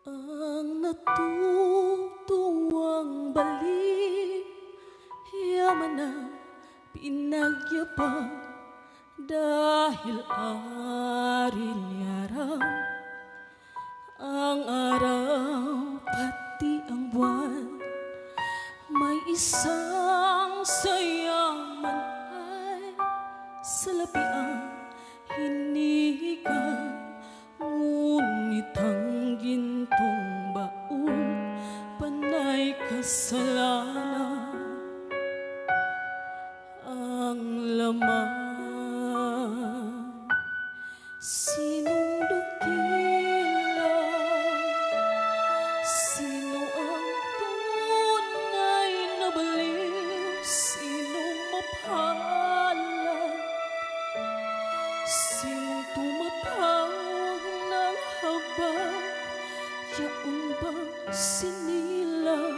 Ang natutuwang balik, yaman na pinagyabang, dahil ari-araw, ang araw pati ang buwan, may isang sayaman ay salapi ang hinihigang. Ngunit ang gintong baon, panay kasalanan ang laman. Sinong dakila? Sino ang tunay na baliw? Sinong mapalad? Sinong tumatawag ng habang? Yaon bang sinilang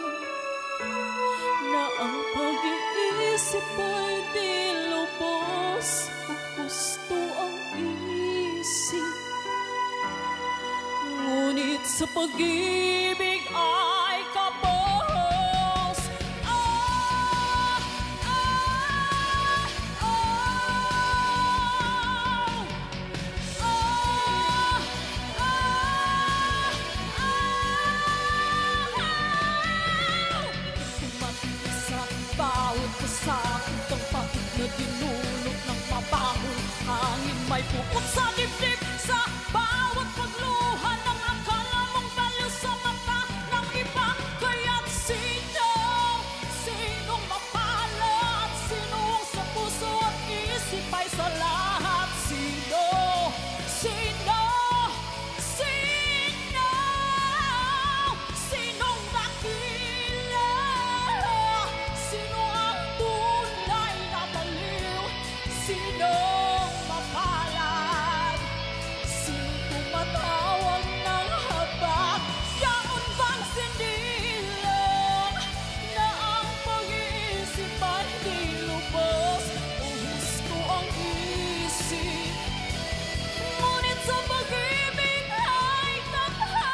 na ang pag-iisip ay di lubos? Gusto ang isip, ngunit sa pag-ibig ay kapos. Ah, ah, oh, oh, Tumating sa bawat kasakit ang pagod na dinulot ng mabahong hangin. May pukot sa dibdib sa bawat pagluha ng akala mong baliw sa mata ng iba. Kaya't sinong mapalad? Sinong sa puso at isip ay sa lahat? Sinong dakila? Sino ang tunay na baliw? Sinong mapalad? Sinong tumatawag ng habak? Yaon bang sinilang na ang pag-iisip ay di lubos? Uhos ko ang isip, ngunit sa pag-ibig ay takas.